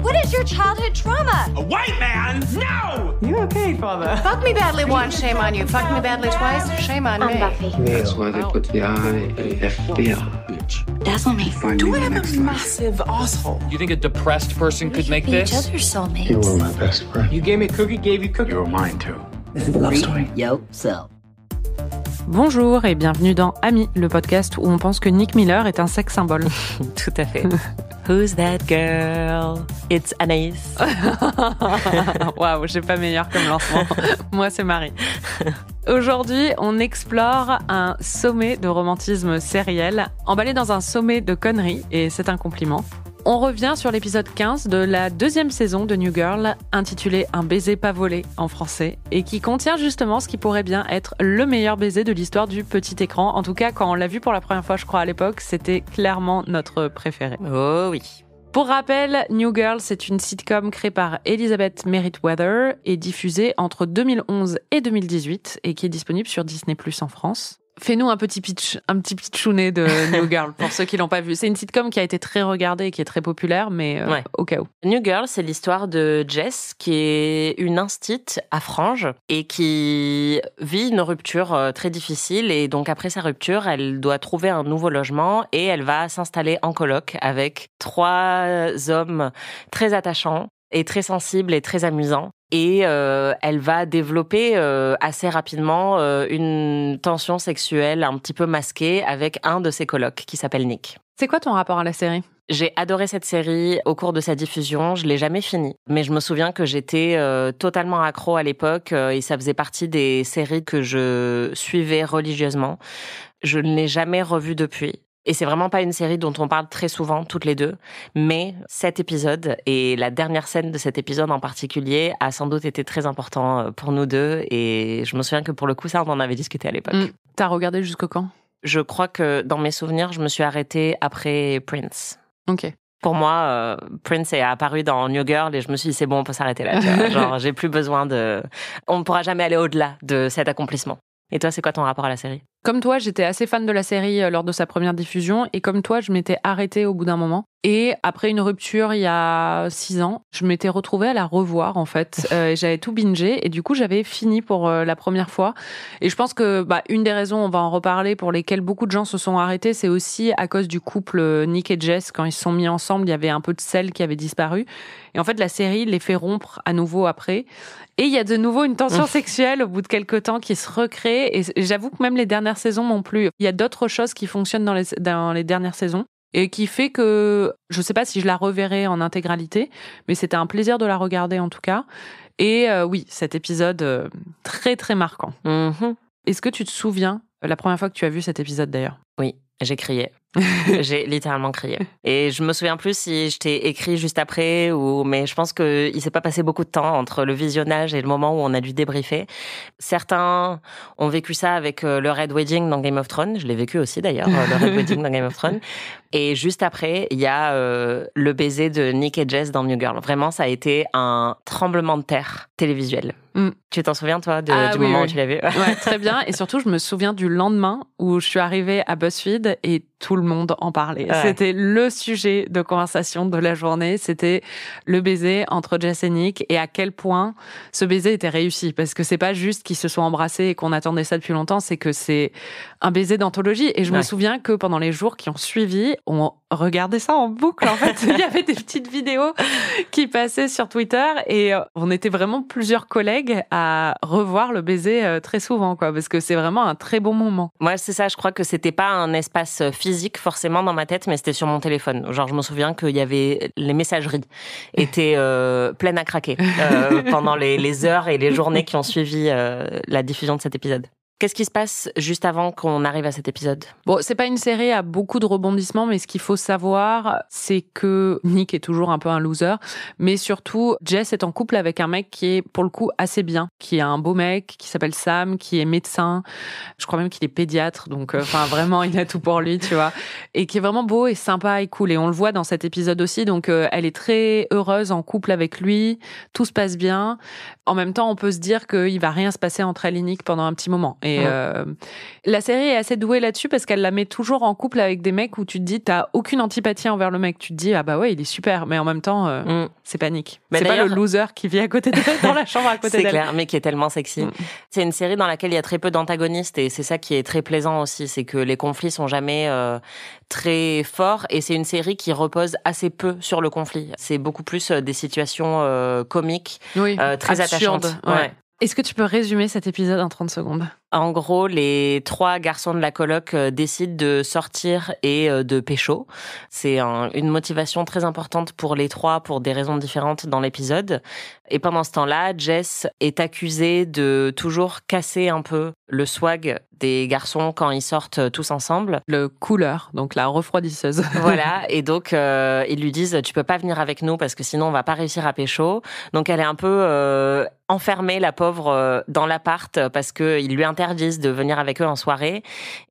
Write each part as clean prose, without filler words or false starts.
What is your childhood trauma? A white man? No! You okay, father? Fuck me badly once, shame on you. Fuck me badly twice, shame on me. Buffy. That's why they put the I-A-F-B-I, bitch. Dazzle me. Do I have a massive asshole? You think a depressed person could make Each this? other's soulmates. You were my best friend. You gave me a cookie, gave you cookie. You were mine, too. This is a love story. Yourself. Bonjour et bienvenue dans Ami, le podcast où on pense que Nick Miller est un sex symbole. Tout à fait. Who's that girl? It's Anaïs. Waouh, j'ai pas meilleur comme lancement. Moi, c'est Marie. Aujourd'hui, on explore un sommet de romantisme sériel, emballé dans un sommet de conneries, et c'est un compliment. On revient sur l'épisode 15 de la deuxième saison de New Girl, intitulé « Un baiser pas volé » en français, et qui contient justement ce qui pourrait bien être le meilleur baiser de l'histoire du petit écran. En tout cas, quand on l'a vu pour la première fois, je crois, à l'époque, c'était clairement notre préféré. Oh oui. Pour rappel, New Girl, c'est une sitcom créée par Elizabeth Merriweather et diffusée entre 2011 et 2018 et qui est disponible sur Disney+ en France. Fais-nous un petit pitchounet de New Girl pour ceux qui l'ont pas vu. C'est une sitcom qui a été très regardée et qui est très populaire, mais Ouais. au cas où. New Girl, c'est l'histoire de Jess, qui est une instite à Frange et qui vit une rupture très difficile. Et donc, après sa rupture, elle doit trouver un nouveau logement et elle va s'installer en coloc avec 3 hommes très attachants et très sensibles et très amusants. Et elle va développer assez rapidement une tension sexuelle un petit peu masquée avec un de ses colocs qui s'appelle Nick. C'est quoi ton rapport à la série ? J'ai adoré cette série au cours de sa diffusion. Je l'ai jamais finie, mais je me souviens que j'étais totalement accro à l'époque et ça faisait partie des séries que je suivais religieusement. Je ne l'ai jamais revue depuis. Et c'est vraiment pas une série dont on parle très souvent, toutes les deux. Mais cet épisode, et la dernière scène de cet épisode en particulier, a sans doute été très important pour nous deux. Et je me souviens que pour le coup, ça, on en avait discuté à l'époque. T'as regardé jusqu'au quand ? Je crois que dans mes souvenirs, je me suis arrêtée après Prince. Ok. Pour moi, Prince est apparu dans New Girl et je me suis dit, c'est bon, on peut s'arrêter là. Tu vois. Genre, j'ai plus besoin de... On ne pourra jamais aller au-delà de cet accomplissement. Et toi, c'est quoi ton rapport à la série ? Comme toi, j'étais assez fan de la série lors de sa première diffusion et comme toi, je m'étais arrêtée au bout d'un moment. Et après une rupture il y a 6 ans, je m'étais retrouvée à la revoir en fait. J'avais tout bingé et du coup, j'avais fini pour la première fois. Et je pense que une des raisons, on va en reparler, pour lesquelles beaucoup de gens se sont arrêtés, c'est aussi à cause du couple Nick et Jess. Quand ils se sont mis ensemble, il y avait un peu de sel qui avait disparu. Et en fait, la série les fait rompre à nouveau après. Et il y a de nouveau une tension sexuelle au bout de quelques temps qui se recrée. Et j'avoue que même les dernières saisons m'ont plu. Il y a d'autres choses qui fonctionnent dans les dernières saisons et qui fait que je sais pas si je la reverrai en intégralité, mais c'était un plaisir de la regarder en tout cas. Et oui, cet épisode très très marquant. Mm-hmm. Est-ce que tu te souviens la première fois que tu as vu cet épisode d'ailleurs ? Oui, j'ai crié. J'ai littéralement crié. Et je me souviens plus si je t'ai écrit juste après mais je pense qu'il s'est pas passé beaucoup de temps entre le visionnage et le moment où on a dû débriefer. Certains ont vécu ça avec le Red Wedding dans Game of Thrones. Je l'ai vécu aussi d'ailleurs, le Red Wedding dans Game of Thrones. Et juste après, il y a le baiser de Nick et Jess dans New Girl. Vraiment, ça a été un tremblement de terre télévisuel. Tu t'en souviens, toi, du moment où tu l'as vu ? Ouais, très bien. Et surtout, je me souviens du lendemain où je suis arrivée à BuzzFeed et tout le monde en parlait. Ouais. C'était le sujet de conversation de la journée. C'était le baiser entre Jess et Nick et à quel point ce baiser était réussi. Parce que c'est pas juste qu'ils se soient embrassés et qu'on attendait ça depuis longtemps, c'est que c'est un baiser d'anthologie. Et je me souviens que pendant les jours qui ont suivi, on regardait ça en boucle. En fait, il y avait des petites vidéos qui passaient sur Twitter et on était vraiment plusieurs collègues à revoir le baiser très souvent, quoi, parce que c'est vraiment un très bon moment. Moi, c'est ça, je crois que c'était pas un espace physique forcément dans ma tête, mais c'était sur mon téléphone. Genre, je me souviens qu'il y avait les messageries étaient pleines à craquer pendant les heures et les journées qui ont suivi la diffusion de cet épisode. Qu'est-ce qui se passe juste avant qu'on arrive à cet épisode ? Bon, c'est pas une série à beaucoup de rebondissements, mais ce qu'il faut savoir, c'est que Nick est toujours un peu un loser, mais surtout, Jess est en couple avec un mec qui est, pour le coup, assez bien, qui est un beau mec, qui s'appelle Sam, qui est médecin, je crois même qu'il est pédiatre, donc vraiment, il a tout pour lui, tu vois, et qui est vraiment beau et sympa et cool, et on le voit dans cet épisode aussi, donc elle est très heureuse en couple avec lui, tout se passe bien. En même temps, on peut se dire qu'il va rien se passer entre elle et Nick pendant un petit moment. Et la série est assez douée là-dessus parce qu'elle la met toujours en couple avec des mecs où tu te dis, t'as aucune antipathie envers le mec. Tu te dis, ah bah ouais, il est super. Mais en même temps, c'est pas Nick. Mais c'est pas le loser qui vit à côté d'elle, dans la chambre à côté d'elle. C'est clair, mais qui est tellement sexy. C'est une série dans laquelle il y a très peu d'antagonistes et c'est ça qui est très plaisant aussi. C'est que les conflits sont jamais très forts et c'est une série qui repose assez peu sur le conflit. C'est beaucoup plus des situations comiques, très attachantes. Ouais. Est-ce que tu peux résumer cet épisode en 30 secondes ? En gros, les 3 garçons de la coloc décident de sortir et de pécho. C'est une motivation très importante pour les 3 pour des raisons différentes dans l'épisode. Et pendant ce temps-là, Jess est accusée de toujours casser un peu le swag des garçons quand ils sortent tous ensemble. Le cooler, donc la refroidisseuse. Voilà, et donc ils lui disent « Tu peux pas venir avec nous parce que sinon on va pas réussir à pécho ». Donc elle est un peu enfermée, la pauvre, dans l'appart parce qu'ils lui interdisent de venir avec eux en soirée.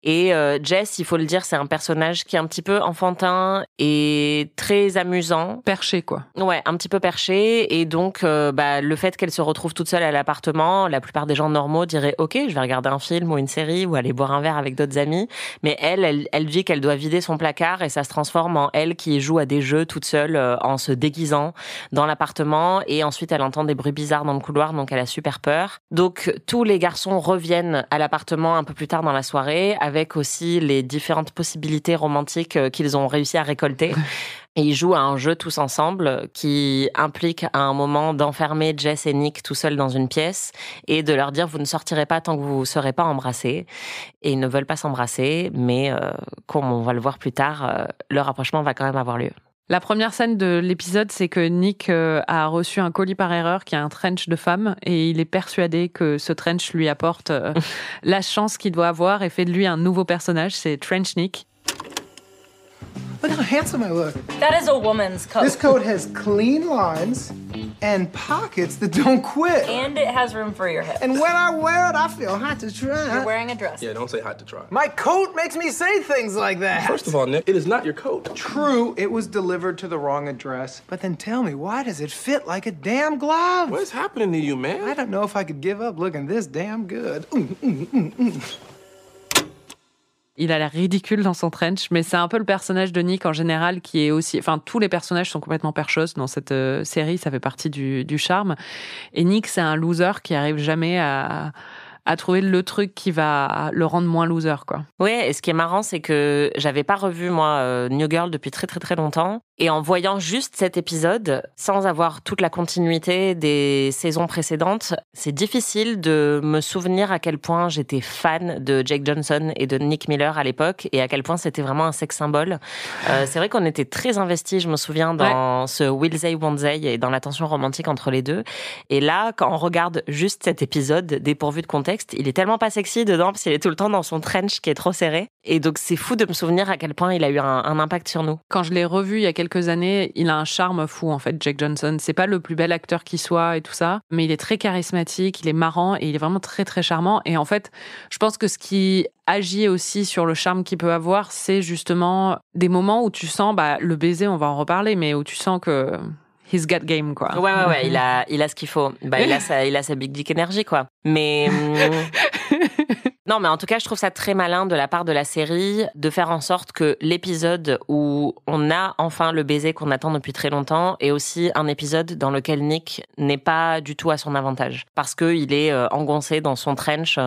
Et Jess, il faut le dire, c'est un personnage qui est un petit peu enfantin et très amusant. Perché, quoi. Ouais, un petit peu perché. Et donc, le fait qu'elle se retrouve toute seule à l'appartement, la plupart des gens normaux diraient « Ok, je vais regarder un film ou une série ou aller boire un verre avec d'autres amis ». Mais elle dit qu'elle doit vider son placard et ça se transforme en elle qui joue à des jeux toute seule en se déguisant dans l'appartement. Et ensuite, elle entend des bruits bizarres dans le couloir, donc elle a super peur. Donc, tous les garçons reviennent à l'appartement un peu plus tard dans la soirée avec aussi les différentes possibilités romantiques qu'ils ont réussi à récolter. Et ils jouent à un jeu tous ensemble qui implique à un moment d'enfermer Jess et Nick tout seuls dans une pièce et de leur dire vous ne sortirez pas tant que vous ne serez pas embrassés. Et ils ne veulent pas s'embrasser, mais comme on va le voir plus tard, le rapprochement va quand même avoir lieu. La première scène de l'épisode, c'est que Nick a reçu un colis par erreur qui est un trench de femme et il est persuadé que ce trench lui apporte la chance qu'il doit avoir et fait de lui un nouveau personnage, c'est Trench Nick. Look how handsome I look. That is a woman's coat. This coat has clean lines and pockets that don't quit. And it has room for your hips. And when I wear it, I feel hot to try. You're wearing a dress. Yeah, don't say hot to try. My coat makes me say things like that. First of all, Nick, it is not your coat. True, it was delivered to the wrong address. But then tell me, why does it fit like a damn glove? What is happening to you, man? I don't know if I could give up looking this damn good. Il a l'air ridicule dans son trench, mais c'est un peu le personnage de Nick en général qui est aussi... Enfin, tous les personnages sont complètement perchos dans cette série, ça fait partie du charme. Et Nick, c'est un loser qui arrive jamais à trouver le truc qui va le rendre moins loser, quoi. Ouais, et ce qui est marrant, c'est que j'avais pas revu, moi, New Girl depuis très très très longtemps. Et en voyant juste cet épisode, sans avoir toute la continuité des saisons précédentes, c'est difficile de me souvenir à quel point j'étais fan de Jake Johnson et de Nick Miller à l'époque, et à quel point c'était vraiment un sex symbole. C'est vrai qu'on était très investis, je me souviens, dans ce Will They, Won't They, et dans la tension romantique entre les deux. Et là, quand on regarde juste cet épisode, dépourvu de contexte, il est tellement pas sexy dedans, parce qu'il est tout le temps dans son trench qui est trop serré. Et donc, c'est fou de me souvenir à quel point il a eu un impact sur nous. Quand je l'ai revu il y a quelques années, il a un charme fou, en fait, Jake Johnson. C'est pas le plus bel acteur qui soit et tout ça, mais il est très charismatique, il est marrant et il est vraiment très, très charmant. Et en fait, je pense que ce qui agit aussi sur le charme qu'il peut avoir, c'est justement des moments où tu sens, le baiser, on va en reparler, mais où tu sens que he's got game, quoi. Ouais, il a ce qu'il faut. Il a sa big dick énergie, quoi. Mais non, mais en tout cas, je trouve ça très malin de la part de la série de faire en sorte que l'épisode où on a enfin le baiser qu'on attend depuis très longtemps est aussi un épisode dans lequel Nick n'est pas du tout à son avantage. Parce qu'il est engoncé dans son trench.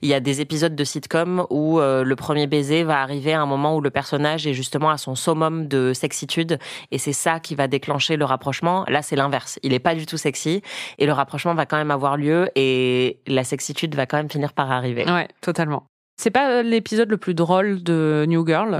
Il y a des épisodes de sitcom où le premier baiser va arriver à un moment où le personnage est justement à son summum de sexitude et c'est ça qui va déclencher le rapprochement. Là, c'est l'inverse. Il est pas du tout sexy et le rapprochement va quand même avoir lieu et la sexitude va quand même finir par arriver. Ouais, totalement. C'est pas l'épisode le plus drôle de New Girl,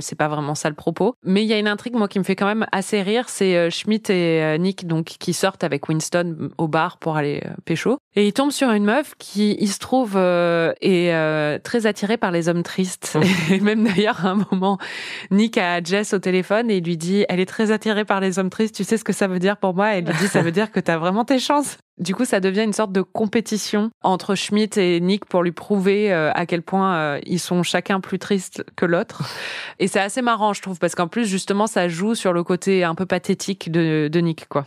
c'est pas vraiment ça le propos. Mais il y a une intrigue, moi, qui me fait quand même assez rire, c'est Schmidt et Nick, donc, qui sortent avec Winston au bar pour aller pécho. Et ils tombent sur une meuf qui, il se trouve, est très attirée par les hommes tristes. Et même d'ailleurs, à un moment, Nick a Jess au téléphone et il lui dit, elle est très attirée par les hommes tristes, tu sais ce que ça veut dire pour moi? Et elle lui dit, ça veut dire que t'as vraiment tes chances. Du coup, ça devient une sorte de compétition entre Schmidt et Nick pour lui prouver à quel point ils sont chacun plus tristes que l'autre. Et c'est assez marrant, je trouve, parce qu'en plus, justement, ça joue sur le côté un peu pathétique de Nick, quoi.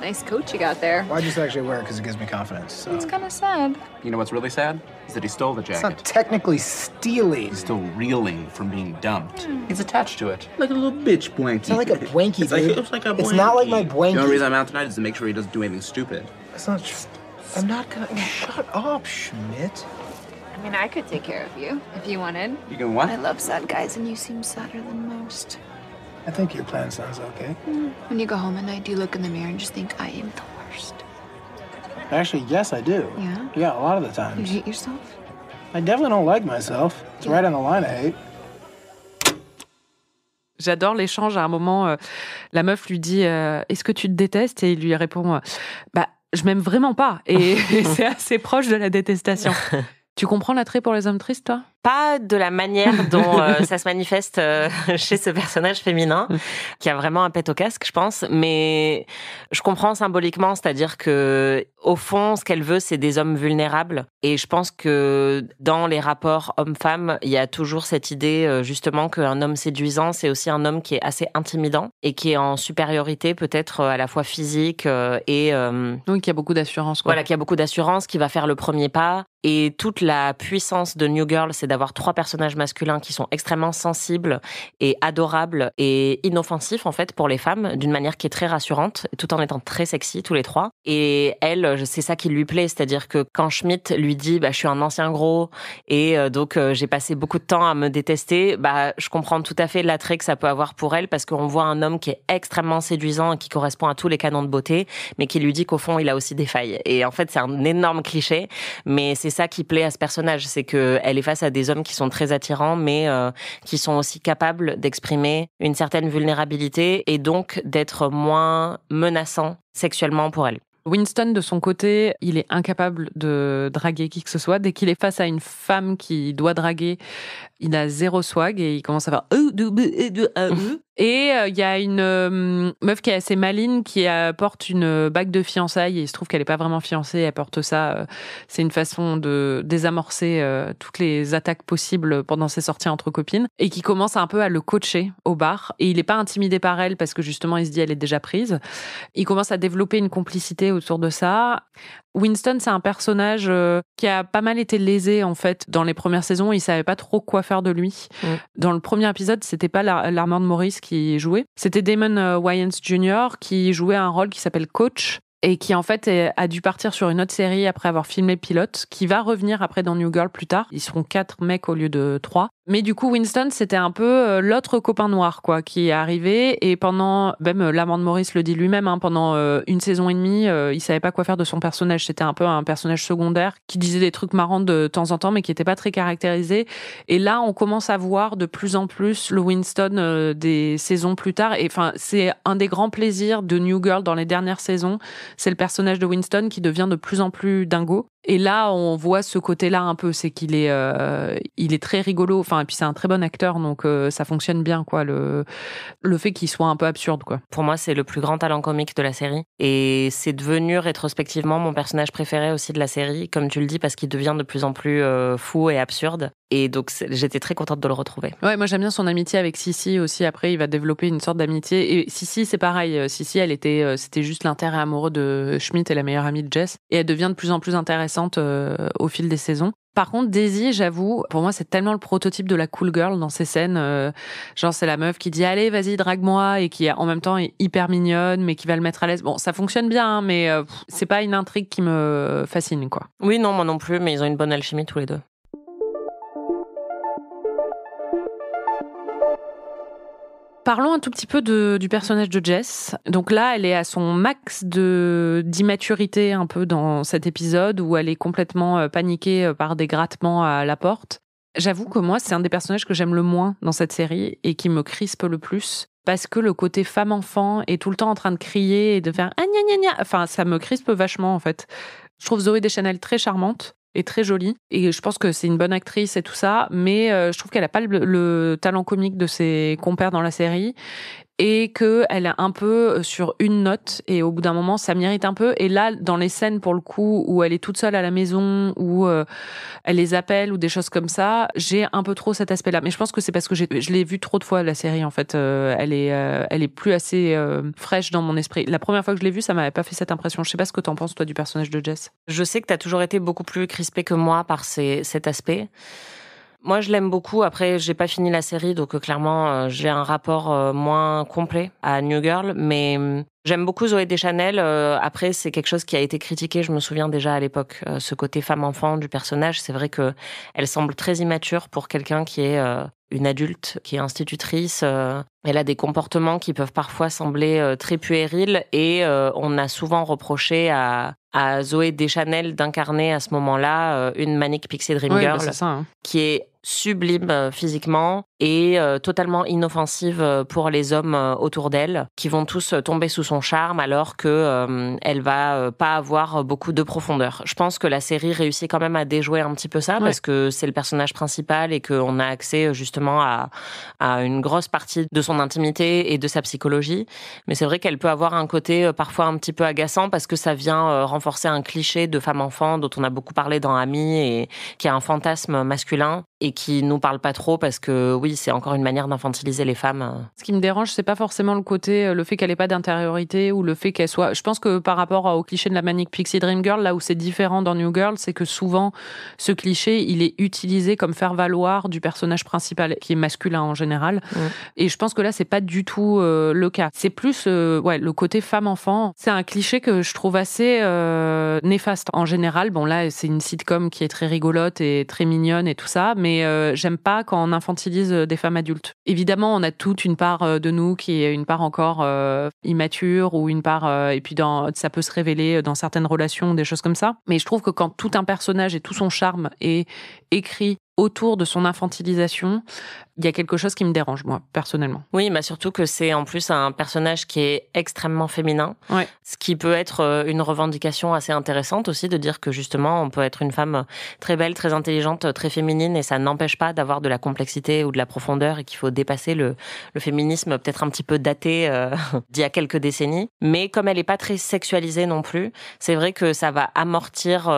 Nice coat you got there. Well, I just actually wear it because it gives me confidence. So. It's kind of sad. You know what's really sad? Is that he stole the It's jacket. not technically stealing. He's still reeling from being dumped. He's attached to it. Like a little bitch blankie. It's not like a blankie, It's like, dude. it's like a It's blankie. not like my blankie. The only reason I'm out tonight is to make sure he doesn't do anything stupid. It's not. I'm not gonna. Shut up, Schmidt. I mean, I could take care of you if you wanted. You can what? I love sad guys, and you seem sadder than most. I think your plan sounds okay. When you go home at night, do you look in the mirror and just think, I am the worst? Actually, yes, I do. Yeah? Yeah, a lot of the You times. hate yourself? I definitely don't like myself. It's right on the line of hate. J'adore l'échange. À un moment, la meuf lui dit est-ce que tu te détestes? Et il lui répond bah, je m'aime vraiment pas. Et c'est assez proche de la détestation. Tu comprends l'attrait pour les hommes tristes, toi? Pas de la manière dont ça se manifeste chez ce personnage féminin, qui a vraiment un pet au casque, je pense. Mais je comprends symboliquement, c'est-à-dire que au fond, ce qu'elle veut, c'est des hommes vulnérables. Et je pense que dans les rapports hommes-femmes, il y a toujours cette idée, justement, qu'un homme séduisant, c'est aussi un homme qui est assez intimidant et qui est en supériorité, peut-être à la fois physique et... Donc, il y a beaucoup d'assurance, quoi. Voilà, qui a beaucoup d'assurance, qui va faire le premier pas. Et toute la puissance de New Girl, c'est d'avoir 3 personnages masculins qui sont extrêmement sensibles et adorables et inoffensifs, en fait, pour les femmes, d'une manière qui est très rassurante, tout en étant très sexy, tous les 3. Et elle, c'est ça qui lui plaît, c'est-à-dire que quand Schmidt lui dit, je suis un ancien gros, et donc j'ai passé beaucoup de temps à me détester, je comprends tout à fait l'attrait que ça peut avoir pour elle, parce qu'on voit un homme qui est extrêmement séduisant et qui correspond à tous les canons de beauté, mais qui lui dit qu'au fond, il a aussi des failles. Et en fait, c'est un énorme cliché, mais c'est ça qui plaît à ce personnage, c'est qu'elle est face à des hommes qui sont très attirants, mais qui sont aussi capables d'exprimer une certaine vulnérabilité et donc d'être moins menaçants sexuellement pour elle. Winston, de son côté, il est incapable de draguer qui que ce soit. Dès qu'il est face à une femme qui doit draguer, il a zéro swag et il commence à faire et il y a une meuf qui est assez maligne qui porte une bague de fiançailles et il se trouve qu'elle est pas vraiment fiancée, elle porte ça. C'est une façon de désamorcer toutes les attaques possibles pendant ses sorties entre copines et qui commence un peu à le coacher au bar. Et il est pas intimidé par elle parce que justement il se dit elle est déjà prise. Il commence à développer une complicité autour de ça. Winston, c'est un personnage qui a pas mal été lésé en fait dans les premières saisons. Il savait pas trop quoi faire de lui. Dans le premier épisode, c'était pas l'Armand Morris qui jouait, c'était Damon Wayans Jr. qui jouait un rôle qui s'appelle Coach et qui en fait a dû partir sur une autre série après avoir filmé Pilote, qui va revenir après dans New Girl plus tard. Ils seront 4 mecs au lieu de 3. Mais du coup, Winston, c'était un peu l'autre copain noir, quoi, qui est arrivé. Et pendant, même Lamont Morris le dit lui-même, pendant 1 saison et demie, il savait pas quoi faire de son personnage. C'était un peu un personnage secondaire qui disait des trucs marrants de temps en temps, mais qui était pas très caractérisé. Et là, on commence à voir de plus en plus le Winston des saisons plus tard. Et enfin, c'est un des grands plaisirs de New Girl dans les dernières saisons. C'est le personnage de Winston qui devient de plus en plus dingo. Et là, on voit ce côté-là un peu, c'est qu'il est, il est très rigolo. Enfin, et puis c'est un très bon acteur, donc ça fonctionne bien, quoi. Le fait qu'il soit un peu absurde, quoi. Pour moi, c'est le plus grand talent comique de la série, et c'est devenu rétrospectivement mon personnage préféré aussi de la série, comme tu le dis, parce qu'il devient de plus en plus fou et absurde. Et donc, j'étais très contente de le retrouver. Ouais, moi j'aime bien son amitié avec Sissi aussi. Après, il va développer une sorte d'amitié. Et Sissi, c'est pareil. Sissi, c'était juste l'intérêt amoureux de Schmidt et la meilleure amie de Jess. Et elle devient de plus en plus intéressante au fil des saisons. Par contre, Daisy, j'avoue, pour moi, c'est tellement le prototype de la cool girl dans ces scènes. Genre, c'est la meuf qui dit « Allez, vas-y, drague-moi » et qui, en même temps, est hyper mignonne, mais qui va le mettre à l'aise. Bon, ça fonctionne bien, mais c'est pas une intrigue qui me fascine, quoi. Oui, non, moi non plus, mais ils ont une bonne alchimie tous les deux. Parlons un tout petit peu du personnage de Jess. Donc là, elle est à son max d'immaturité un peu dans cet épisode où elle est complètement paniquée par des grattements à la porte. J'avoue que moi, c'est un des personnages que j'aime le moins dans cette série et qui me crispe le plus. Parce que le côté femme-enfant est tout le temps en train de crier et de faire « Ah, gna gna gna !» Enfin, ça me crispe vachement, en fait. Je trouve Zooey Deschanel très charmante et très jolie. Et je pense que c'est une bonne actrice et tout ça, mais je trouve qu'elle n'a pas le talent comique de ses compères dans la série. et qu'elle est un peu sur une note et au bout d'un moment ça m'irrite un peu. Et là, dans les scènes pour le coup où elle est toute seule à la maison, où elle les appelle ou des choses comme ça, j'ai un peu trop cet aspect-là. Mais je pense que c'est parce que je l'ai vue trop de fois la série en fait. Elle est plus assez fraîche dans mon esprit. La première fois que je l'ai vue, ça m'avait pas fait cette impression. Je sais pas ce que t'en penses toi du personnage de Jess. Je sais que t'as toujours été beaucoup plus crispée que moi par cet aspect. Moi, je l'aime beaucoup. Après, j'ai pas fini la série, donc clairement, j'ai un rapport moins complet à New Girl. Mais j'aime beaucoup Zooey Deschanel. Après, c'est quelque chose qui a été critiqué, je me souviens déjà à l'époque. Ce côté femme-enfant du personnage, c'est vrai que elle semble très immature pour quelqu'un qui est une adulte, qui est institutrice. Elle a des comportements qui peuvent parfois sembler très puérils. Et on a souvent reproché à Zooey Deschanel d'incarner à ce moment-là une Manic Pixie Dream Girl, c'est ça, hein. Qui est sublime physiquement et totalement inoffensive pour les hommes autour d'elle, qui vont tous tomber sous son charme alors que elle va pas avoir beaucoup de profondeur. Je pense que la série réussit quand même à déjouer un petit peu ça, parce que c'est le personnage principal et qu'on a accès justement à une grosse partie de son intimité et de sa psychologie. Mais c'est vrai qu'elle peut avoir un côté parfois un petit peu agaçant parce que ça vient renforcer un cliché de femme-enfant dont on a beaucoup parlé dans Ami et qui a un fantasme masculin et qui nous parle pas trop parce que oui, c'est encore une manière d'infantiliser les femmes. Ce qui me dérange, c'est pas forcément le fait qu'elle ait pas d'intériorité ou le fait qu'elle soit... Je pense que par rapport au cliché de la Manic Pixie Dream Girl, là où c'est différent dans New Girl, c'est que souvent, ce cliché, il est utilisé comme faire-valoir du personnage principal, qui est masculin en général. Et je pense que là, c'est pas du tout le cas. C'est plus le côté femme-enfant. C'est un cliché que je trouve assez néfaste en général. Bon, là, c'est une sitcom qui est très rigolote et très mignonne et tout ça, mais j'aime pas quand on infantilise des femmes adultes. Évidemment, on a toute une part de nous qui est une part encore immature ou une part... et puis ça peut se révéler dans certaines relations, des choses comme ça. Mais je trouve que quand tout un personnage et tout son charme est écrit autour de son infantilisation, il y a quelque chose qui me dérange, moi, personnellement. Oui, mais surtout que c'est en plus un personnage qui est extrêmement féminin, ce qui peut être une revendication assez intéressante aussi, de dire que justement, on peut être une femme très belle, très intelligente, très féminine, et ça n'empêche pas d'avoir de la complexité ou de la profondeur, et qu'il faut dépasser le féminisme peut-être un petit peu daté d'il y a quelques décennies. Mais comme elle n'est pas très sexualisée non plus, c'est vrai que ça va amortir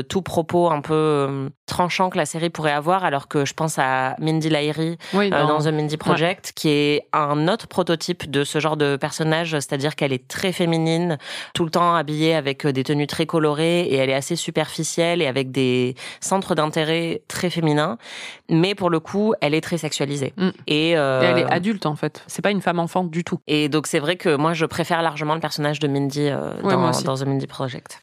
tout propos un peu tranchant que la série pourrait avoir, alors que je pense à Mindy Lahiri dans The Mindy Project, qui est un autre prototype de ce genre de personnage, c'est-à-dire qu'elle est très féminine, tout le temps habillée avec des tenues très colorées, et elle est assez superficielle et avec des centres d'intérêt très féminins, mais pour le coup, elle est très sexualisée. Et elle est adulte, en fait. C'est pas une femme enfant du tout. Et donc, c'est vrai que moi, je préfère largement le personnage de Mindy dans The Mindy Project.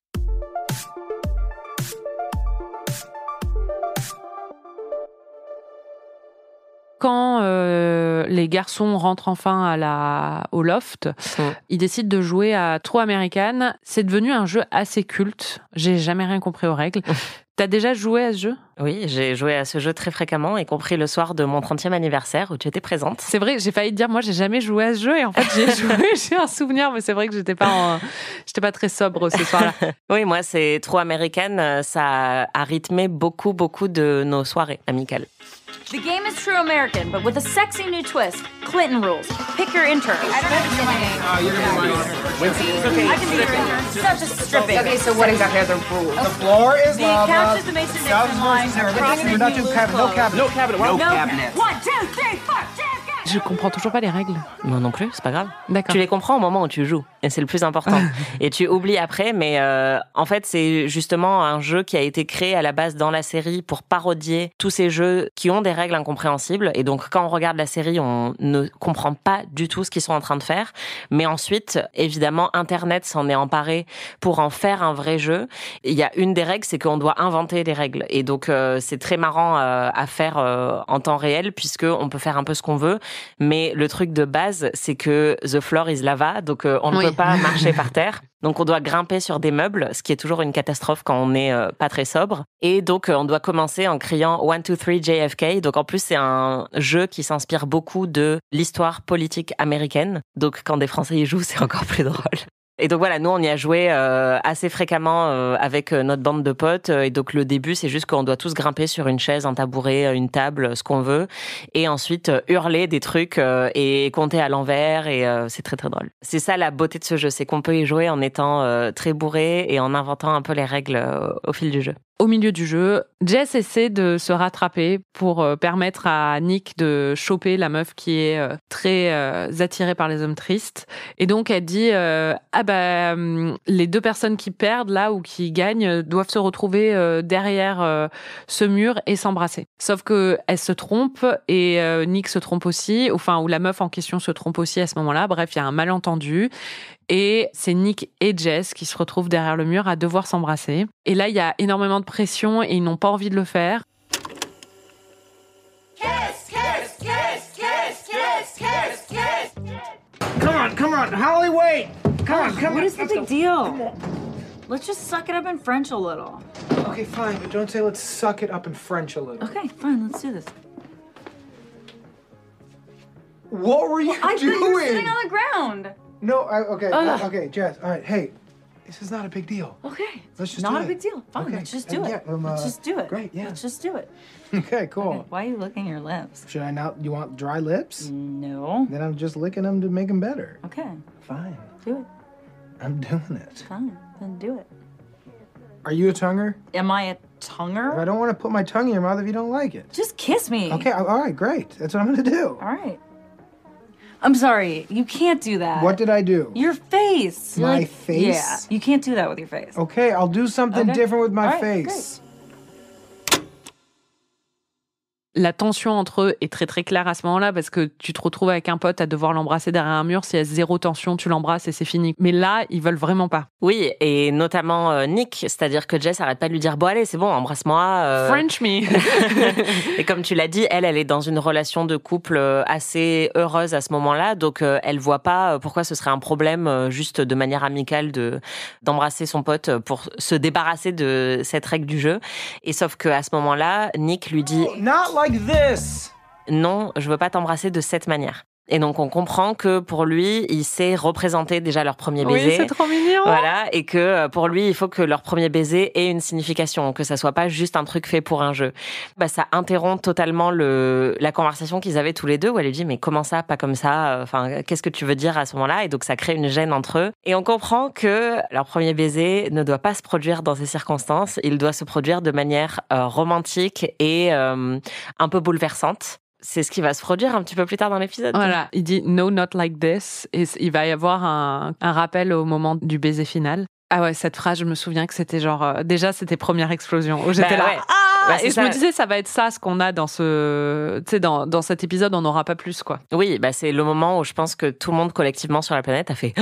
Quand les garçons rentrent enfin au loft, ils décident de jouer à True American. C'est devenu un jeu assez culte. J'ai jamais rien compris aux règles. T'as déjà joué à ce jeu ? Oui, j'ai joué à ce jeu très fréquemment, y compris le soir de mon 30e anniversaire où tu étais présente. C'est vrai, j'ai failli te dire, moi, j'ai jamais joué à ce jeu, et en fait, j'ai joué, j'ai un souvenir, mais c'est vrai que j'étais pas très sobre ce soir-là. Oui, moi, c'est True American, ça a rythmé beaucoup de nos soirées amicales. The game is True American, but with a sexy new twist. Clinton rules. Pick your intern. I don't know your name. Okay, I can be your intern. Such a stripping. Okay, so what exactly are the rules? The floor is the lava. couch is the Mason Dixon line. We're not doing cabinet. No cabinet. No cabinet. No cabinet. 1, 2, 3, 4. Je comprends toujours pas les règles. Moi non plus, c'est pas grave. D'accord. Tu les comprends au moment où tu joues, et c'est le plus important. Et tu oublies après, mais en fait, c'est justement un jeu qui a été créé à la base dans la série pour parodier tous ces jeux qui ont des règles incompréhensibles. Et donc, quand on regarde la série, on ne comprend pas du tout ce qu'ils sont en train de faire. Mais ensuite, évidemment, Internet s'en est emparé pour en faire un vrai jeu. Il y a une des règles, c'est qu'on doit inventer les règles. Et donc, c'est très marrant à faire en temps réel, puisqu'on peut faire un peu ce qu'on veut. Mais le truc de base, c'est que the floor is lava, donc on ne peut pas marcher par terre. Donc on doit grimper sur des meubles, ce qui est toujours une catastrophe quand on n'est pas très sobre. Et donc on doit commencer en criant 1, 2, 3 JFK. Donc en plus c'est un jeu qui s'inspire beaucoup de l'histoire politique américaine. Donc quand des Français y jouent, c'est encore plus drôle. Et donc voilà, nous on y a joué assez fréquemment avec notre bande de potes. Et donc le début, c'est juste qu'on doit tous grimper sur une chaise, un tabouret, une table, ce qu'on veut, et ensuite hurler des trucs et compter à l'envers. Et c'est très très drôle. C'est ça la beauté de ce jeu, c'est qu'on peut y jouer en étant très bourré et en inventant un peu les règles au fil du jeu. Au milieu du jeu, Jess essaie de se rattraper pour permettre à Nick de choper la meuf qui est très attirée par les hommes tristes. Et donc, elle dit les deux personnes qui perdent là ou qui gagnent doivent se retrouver derrière ce mur et s'embrasser. Sauf que elle se trompe et Nick se trompe aussi, ou la meuf en question se trompe aussi à ce moment-là. Bref, il y a un malentendu. Et c'est Nick et Jess qui se retrouvent derrière le mur à devoir s'embrasser. Et là, il y a énormément de pression et ils n'ont pas envie de le faire. Kiss, kiss, kiss, kiss, kiss, kiss, kiss. Come on, Holly, wait. Come on. What is the big deal? Let's just suck it up in French a little. Okay, fine, but don't say let's suck it up in French a little. Okay, fine, let's do this. What were you I doing? thought you were sitting on the ground. No, okay, Jess. All right, hey, this is not a big deal. Okay, let's just not do a it. big deal. Fine, Okay. let's just do it. Yeah, Let's just do it. Great, yeah. Let's just do it. Okay, cool. Okay, why are you licking your lips? Should I not? You want dry lips? No. Then I'm just licking them to make them better. Okay, Fine. do it. I'm doing it. Fine, then do it. Are you a tonguer? Am I a I tonguer? don't want to put my tongue in your mouth if you don't like it. Just kiss me. Okay, all right, great. That's what I'm gonna do. All right. I'm sorry, you can't do that. What did I do? Your face. You're My face? Yeah, you can't do that with your face. Okay, I'll do something Okay. different with my All right, face. La tension entre eux est très très claire à ce moment-là parce que tu te retrouves avec un pote à devoir l'embrasser derrière un mur. S'il y a zéro tension, tu l'embrasses et c'est fini. Mais là, ils veulent vraiment pas. Oui, et notamment Nick, c'est-à-dire que Jess arrête pas de lui dire « Bon allez, c'est bon, embrasse-moi. » French me. Et comme tu l'as dit, elle est dans une relation de couple assez heureuse à ce moment-là, donc elle voit pas pourquoi ce serait un problème juste de manière amicale d'embrasser son pote pour se débarrasser de cette règle du jeu. Et sauf que à ce moment-là, Nick lui dit Not like this. non, je veux pas t'embrasser de cette manière. Et donc, on comprend que pour lui, il s'est représenté déjà leur premier baiser. Oui, c'est trop mignon. Voilà. Et que pour lui, il faut que leur premier baiser ait une signification, que ça soit pas juste un truc fait pour un jeu. Ça interrompt totalement la conversation qu'ils avaient tous les deux où elle lui dit, mais comment ça, pas comme ça? Enfin, qu'est-ce que tu veux dire à ce moment-là? Et donc, ça crée une gêne entre eux. Et on comprend que leur premier baiser ne doit pas se produire dans ces circonstances. Il doit se produire de manière romantique et un peu bouleversante. C'est ce qui va se produire un petit peu plus tard dans l'épisode. Voilà, il dit « No, not like this » et il va y avoir un rappel au moment du baiser final. Ah ouais, cette phrase, je me souviens que c'était genre... déjà, c'était première explosion, où j'étais là... Ouais. Ah et je me disais, ça va être ça, ce qu'on a dans ce... Tu sais, dans cet épisode, on n'aura pas plus, quoi. Oui, c'est le moment où je pense que tout le monde, collectivement, sur la planète, a fait...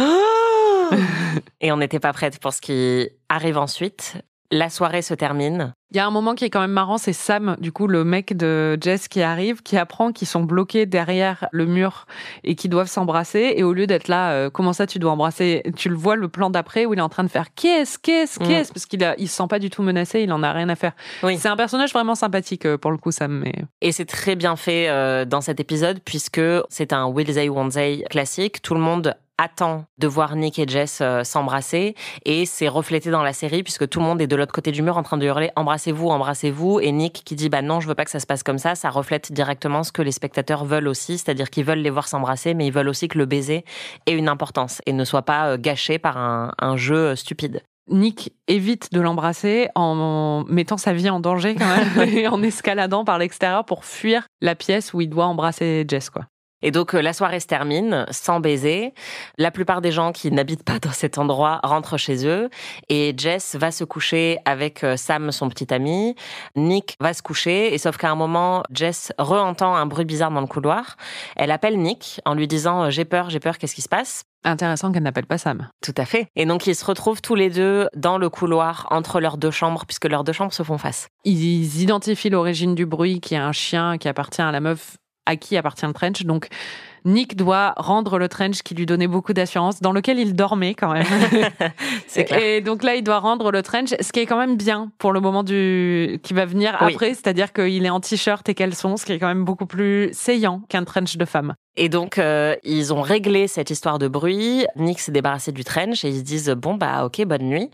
Et on n'était pas prête pour ce qui arrive ensuite. La soirée se termine. Il y a un moment qui est quand même marrant, c'est Sam, du coup, le mec de Jess qui arrive, qui apprend qu'ils sont bloqués derrière le mur et qu'ils doivent s'embrasser. Et au lieu d'être là, comment ça, tu dois embrasser? Tu le vois le plan d'après où il est en train de faire kiss, parce qu'il se sent pas du tout menacé, il en a rien à faire. Oui. C'est un personnage vraiment sympathique pour le coup, Sam. Mais... Et c'est très bien fait dans cet épisode puisque c'est un Will They, Won't They classique. Tout le monde attend de voir Nick et Jess s'embrasser et c'est reflété dans la série puisque tout le monde est de l'autre côté du mur en train de hurler embrassez-vous, embrassez-vous et Nick qui dit non, je veux pas que ça se passe comme ça reflète directement ce que les spectateurs veulent aussi, c'est-à-dire qu'ils veulent les voir s'embrasser mais ils veulent aussi que le baiser ait une importance et ne soit pas gâché par un jeu stupide. Nick évite de l'embrasser en mettant sa vie en danger quand même et en escaladant par l'extérieur pour fuir la pièce où il doit embrasser Jess, quoi. Et donc, la soirée se termine sans baiser. La plupart des gens qui n'habitent pas dans cet endroit rentrent chez eux. Et Jess va se coucher avec Sam, son petit ami. Nick va se coucher. Et sauf qu'à un moment, Jess re-entend un bruit bizarre dans le couloir. Elle appelle Nick en lui disant « J'ai peur, qu'est-ce qui se passe ?» Intéressant qu'elle n'appelle pas Sam. Tout à fait. Et donc, ils se retrouvent tous les deux dans le couloir entre leurs deux chambres, puisque leurs deux chambres se font face. Ils identifient l'origine du bruit, qui est un chien qui appartient à la meuf à qui appartient le trench. Donc, Nick doit rendre le trench qui lui donnait beaucoup d'assurance, dans lequel il dormait quand même. C'est clair. Et donc là, il doit rendre le trench, ce qui est quand même bien pour le moment qui va venir après, c'est-à-dire qu'il est en t-shirt et caleçon, ce qui est quand même beaucoup plus saillant qu'un trench de femme. Et donc, ils ont réglé cette histoire de bruit. Nick s'est débarrassé du trench et ils se disent, bon, bah, ok, bonne nuit.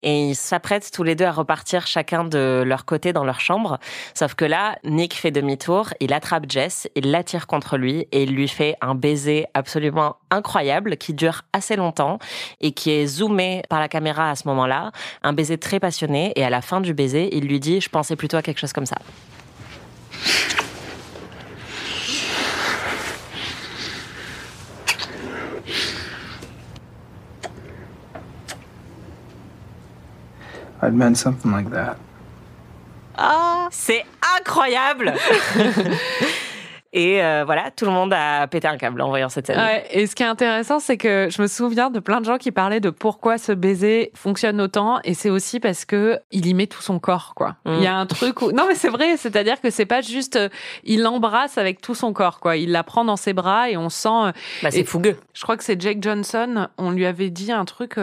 Et ils s'apprêtent tous les deux à repartir chacun de leur côté dans leur chambre. Sauf que là, Nick fait demi-tour, il attrape Jess, il l'attire contre lui et il lui fait un baiser absolument incroyable qui dure assez longtemps et qui est zoomé par la caméra à ce moment-là. Un baiser très passionné. Et à la fin du baiser, il lui dit, je pensais plutôt à quelque chose comme ça. I'd meant something like that. Ah, c'est incroyable. Et voilà, tout le monde a pété un câble en voyant cette scène. Ouais, et ce qui est intéressant, c'est que je me souviens de plein de gens qui parlaient de pourquoi ce baiser fonctionne autant, et c'est aussi parce que il y met tout son corps, quoi. Il y a un truc où... Non, mais c'est vrai, c'est-à-dire que c'est pas juste... il l'embrasse avec tout son corps, quoi. Il la prend dans ses bras et on sent... c'est fougueux. Je crois que c'est Jake Johnson, on lui avait dit un truc...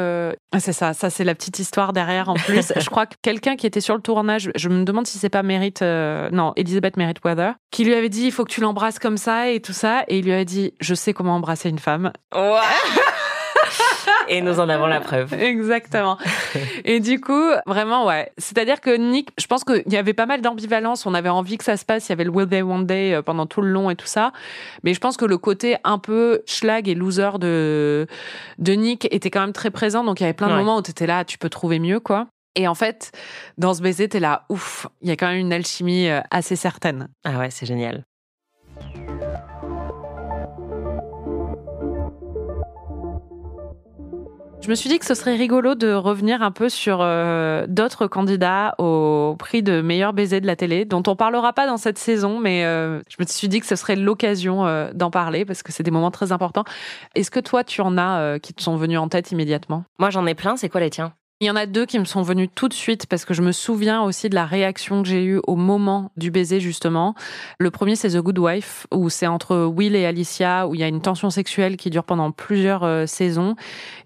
C'est ça c'est la petite histoire derrière en plus. Je crois que quelqu'un qui était sur le tournage, je me demande si c'est pas Elizabeth Merritt-Weather, qui lui avait dit, il faut que tu l'embrasses comme ça et tout ça, et il lui a dit, je sais comment embrasser une femme. Ouais. Et nous en avons la preuve. Exactement. Et du coup, vraiment, ouais. C'est-à-dire que Nick, je pense qu'il y avait pas mal d'ambivalence. On avait envie que ça se passe. Il y avait le Will They One Day pendant tout le long et tout ça. Mais je pense que le côté un peu schlag et loser de Nick était quand même très présent. Donc il y avait plein de moments où t'étais là, tu peux trouver mieux, quoi. Et en fait, dans ce baiser, t'es là, ouf, il y a quand même une alchimie assez certaine. Ah ouais, c'est génial. Je me suis dit que ce serait rigolo de revenir un peu sur d'autres candidats au prix de meilleur baiser de la télé, dont on parlera pas dans cette saison, mais je me suis dit que ce serait l'occasion d'en parler, parce que c'est des moments très importants. Est-ce que toi, tu en as qui te sont venus en tête immédiatement ? Moi, j'en ai plein. C'est quoi les tiens ? Il y en a 2 qui me sont venus tout de suite parce que je me souviens aussi de la réaction que j'ai eue au moment du baiser, justement. Le premier, c'est The Good Wife, où c'est entre Will et Alicia, où il y a une tension sexuelle qui dure pendant plusieurs saisons.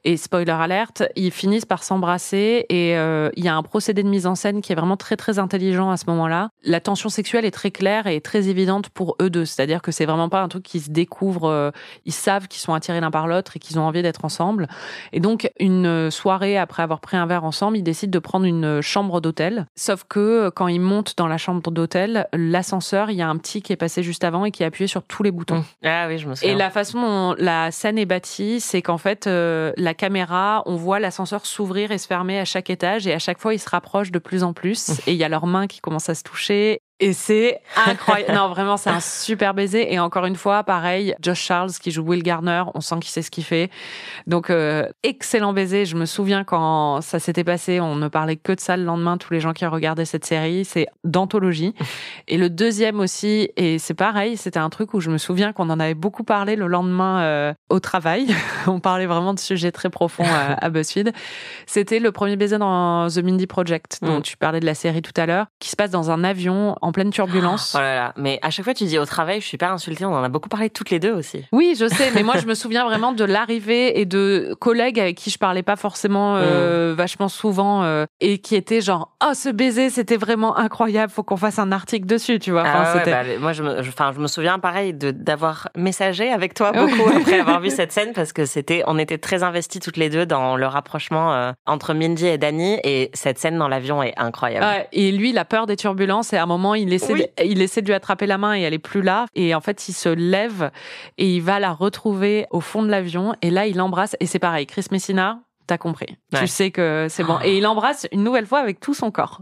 Et spoiler alert, ils finissent par s'embrasser et il y a un procédé de mise en scène qui est vraiment très, très intelligent à ce moment-là. La tension sexuelle est très claire et très évidente pour eux deux. C'est-à-dire que c'est vraiment pas un truc qui se découvre. Ils savent qu'ils sont attirés l'un par l'autre et qu'ils ont envie d'être ensemble. Et donc, une soirée, après avoir pris un verre ensemble, ils décident de prendre une chambre d'hôtel. Sauf que quand ils montent dans la chambre d'hôtel, l'ascenseur, il y a un petit qui est passé juste avant et qui a appuyé sur tous les boutons. Ah oui, je me souviens. Et la façon dont la scène est bâtie, c'est qu'en fait, la caméra, on voit l'ascenseur s'ouvrir et se fermer à chaque étage, et à chaque fois, ils se rapprochent de plus en plus. Et il y a leurs mains qui commencent à se toucher. Et c'est incroyable. Non, vraiment, c'est un super baiser. Et encore une fois, pareil, Josh Charles qui joue Will Garner, on sent qu'il sait ce qu'il fait. Donc, excellent baiser. Je me souviens quand ça s'était passé, on ne parlait que de ça le lendemain, tous les gens qui regardaient cette série. C'est d'anthologie. Et le deuxième aussi, et c'est pareil, c'était un truc où je me souviens qu'on en avait beaucoup parlé le lendemain au travail. On parlait vraiment de sujets très profonds à BuzzFeed. C'était le premier baiser dans The Mindy Project, dont tu parlais de la série tout à l'heure, qui se passe dans un avion en pleine turbulence. Oh là là, mais à chaque fois tu dis au travail, je suis pas insultée, on en a beaucoup parlé toutes les deux aussi. Oui, je sais, mais moi je me souviens vraiment de l'arrivée et de collègues avec qui je parlais pas forcément vachement souvent et qui étaient genre, oh ce baiser c'était vraiment incroyable, faut qu'on fasse un article dessus, tu vois. Enfin, moi je me souviens pareil d'avoir messagé avec toi beaucoup après avoir vu cette scène, parce que on était très investis toutes les deux dans le rapprochement entre Mindy et Danny, et cette scène dans l'avion est incroyable. Ouais, et lui, il a peur des turbulences, et à un moment il essaie de lui attraper la main et elle est plus là, et en fait il se lève et il va la retrouver au fond de l'avion, et là il l'embrasse, et c'est pareil, Chris Messina, t'as compris. Ouais. Tu sais que c'est bon. Et il l'embrasse une nouvelle fois avec tout son corps.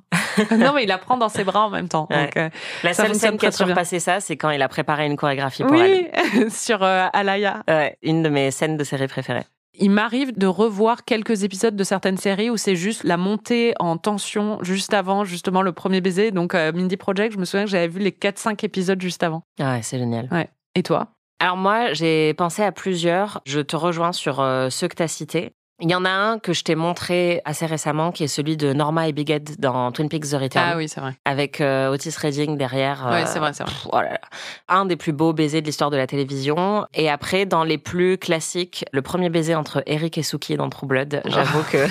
Non, mais il la prend dans ses bras en même temps. Ouais. Donc, la seule scène qui a surpassé ça, c'est quand il a préparé une chorégraphie pour elle. Oui, sur Alaya. Ouais, une de mes scènes de série préférées. Il m'arrive de revoir quelques épisodes de certaines séries où c'est juste la montée en tension juste avant, justement, le premier baiser. Donc, Mindy Project, je me souviens que j'avais vu les 4-5 épisodes juste avant. Ah ouais, c'est génial. Ouais. Et toi ? Alors moi, j'ai pensé à plusieurs. Je te rejoins sur ceux que tu as cités. Il y en a un que je t'ai montré assez récemment, qui est celui de Norma et Big Ed dans Twin Peaks The Return. Ah oui, c'est vrai. Avec Otis Redding derrière. Ouais, c'est vrai, c'est vrai. Oh là là. Un des plus beaux baisers de l'histoire de la télévision. Et après, dans les plus classiques, le premier baiser entre Eric et Sookie dans True Blood. J'avoue que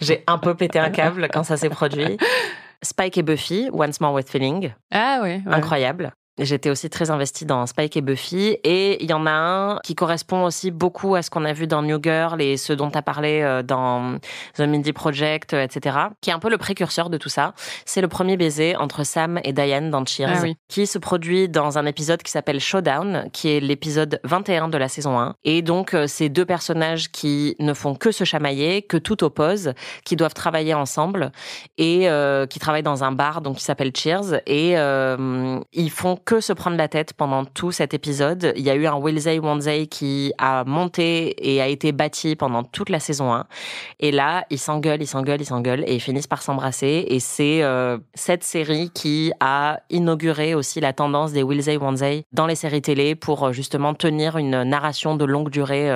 j'ai un peu pété un câble quand ça s'est produit. Spike et Buffy, Once More with Feeling. Ah oui. Ouais. Incroyable. J'étais aussi très investie dans Spike et Buffy. Et il y en a un qui correspond aussi beaucoup à ce qu'on a vu dans New Girl et ce dont tu as parlé dans The Mindy Project, etc., qui est un peu le précurseur de tout ça. C'est le premier baiser entre Sam et Diane dans Cheers, qui se produit dans un épisode qui s'appelle Showdown, qui est l'épisode 21 de la saison 1. Et donc, c'est deux personnages qui ne font que se chamailler, que tout oppose, qui doivent travailler ensemble et qui travaillent dans un bar donc qui s'appelle Cheers. Et ils font que se prendre la tête pendant tout cet épisode. Il y a eu un Will They, Won't They qui a monté et a été bâti pendant toute la saison 1. Et là, ils s'engueulent et ils finissent par s'embrasser. Et c'est cette série qui a inauguré aussi la tendance des Will They, Won't They dans les séries télé pour justement tenir une narration de longue durée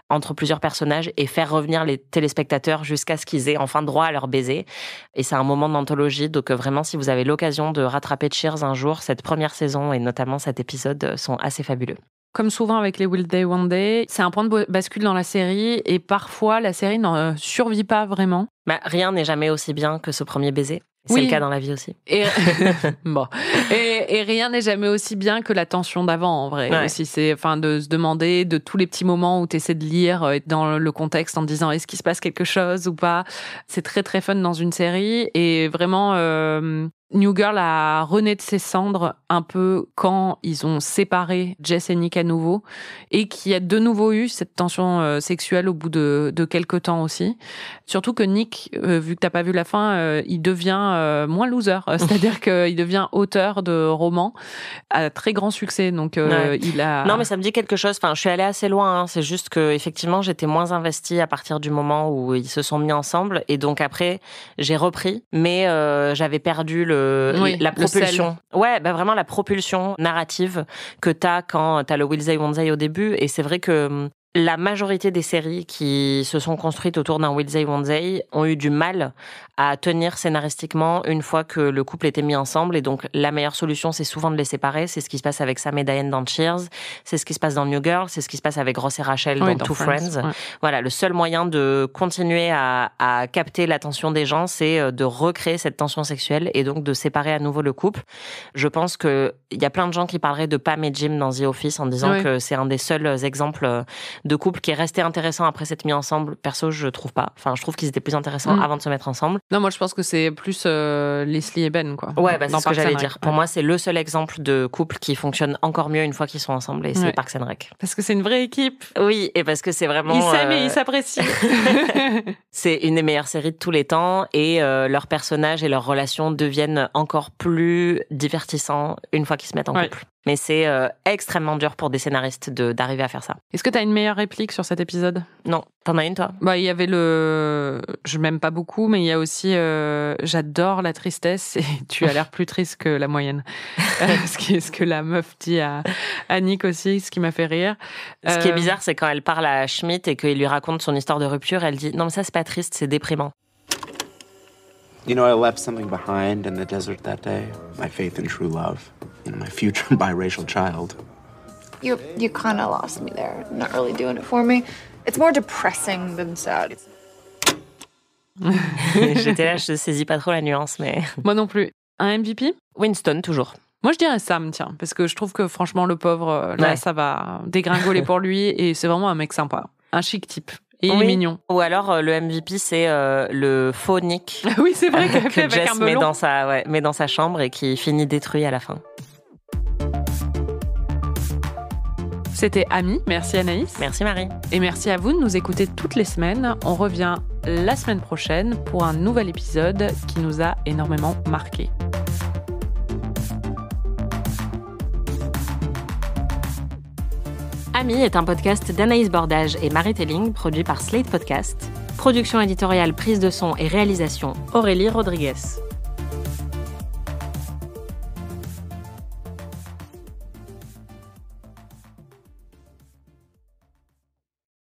entre plusieurs personnages et faire revenir les téléspectateurs jusqu'à ce qu'ils aient enfin droit à leur baiser. Et c'est un moment d'anthologie. Donc vraiment, si vous avez l'occasion de rattraper Cheers un jour, cette première saison et notamment cet épisode sont assez fabuleux. Comme souvent avec les Will They, Won't They, c'est un point de bascule dans la série et parfois la série n'en survit pas vraiment. Bah, rien n'est jamais aussi bien que ce premier baiser. C'est le cas dans la vie aussi. Et rien n'est jamais aussi bien que la tension d'avant, en vrai. Aussi, c'est de se demander de tous les petits moments où tu essaies de lire dans le contexte en te disant est-ce qu'il se passe quelque chose ou pas. C'est très très fun dans une série et vraiment New Girl a rené de ses cendres un peu quand ils ont séparé Jess et Nick à nouveau et qu'il y a de nouveau eu cette tension sexuelle au bout de quelques temps aussi. Surtout que Nick, vu que t'as pas vu la fin, il devient moins loser. C'est-à-dire qu'il devient auteur de romans à très grand succès. Donc il a... Non mais ça me dit quelque chose. Enfin, je suis allée assez loin. Hein. C'est juste que effectivement j'étais moins investie à partir du moment où ils se sont mis ensemble et donc après j'ai repris, mais j'avais perdu la propulsion. Ouais, bah vraiment la propulsion narrative que t'as quand t'as le Will They, Won't They au début. Et c'est vrai que la majorité des séries qui se sont construites autour d'un Will They, Won't They ont eu du mal à tenir scénaristiquement une fois que le couple était mis ensemble. Et donc, la meilleure solution, c'est souvent de les séparer. C'est ce qui se passe avec Sam et Diane dans Cheers. C'est ce qui se passe dans New Girl. C'est ce qui se passe avec Ross et Rachel dans Two Friends. Ouais. Voilà, le seul moyen de continuer à capter l'attention des gens, c'est de recréer cette tension sexuelle et donc de séparer à nouveau le couple. Je pense qu'il y a plein de gens qui parleraient de Pam et Jim dans The Office en disant que c'est un des seuls exemples de couple qui est resté intéressant après s'être mis ensemble. Perso, je trouve pas. Enfin, je trouve qu'ils étaient plus intéressants avant de se mettre ensemble. Non, moi, je pense que c'est plus Leslie et Ben, quoi. Ouais, bah, c'est ce que j'allais dire. Pour moi, c'est le seul exemple de couple qui fonctionne encore mieux une fois qu'ils sont ensemble et c'est Parks and Rec. Parce que c'est une vraie équipe. Oui, et parce que c'est vraiment... Ils s'aiment et ils s'apprécient. C'est une des meilleures séries de tous les temps et leurs personnages et leurs relations deviennent encore plus divertissants une fois qu'ils se mettent en couple. Mais c'est extrêmement dur pour des scénaristes d'arriver à faire ça. Est-ce que tu as une meilleure réplique sur cet épisode ? Non. T'en as une, toi ? Bah, il y avait je m'aime pas beaucoup, mais il y a aussi j'adore la tristesse et tu as l'air plus triste que la moyenne. Ce que la meuf dit à Nick aussi, ce qui m'a fait rire. Ce qui est bizarre, c'est quand elle parle à Schmidt et qu'il lui raconte son histoire de rupture, elle dit « Non, mais ça, c'est pas triste, c'est déprimant. » You know, I left something behind in the desert that day. My faith in true love. And my future biracial child. You kind of lost me there. Not really doing it for me. It's more depressing than sad. J'étais là, je saisis pas trop la nuance, mais... Moi non plus. Un MVP ? Winston, toujours. Moi, je dirais Sam, tiens, parce que je trouve que franchement, le pauvre, là, ça va dégringoler pour lui et c'est vraiment un mec sympa. Un chic type. Et il est mignon. Ou alors, le MVP, c'est le faux Nick. Oui, c'est vrai qu'elle fait avec Jess un melon. met dans sa chambre et qui finit détruit à la fin. C'était Ami. Merci Anaïs. Merci Marie. Et merci à vous de nous écouter toutes les semaines. On revient la semaine prochaine pour un nouvel épisode qui nous a énormément marqué. Ami est un podcast d'Anaïs Bordage et Marie Telling, produit par Slate Podcast. Production éditoriale, prise de son et réalisation, Aurélie Rodriguez.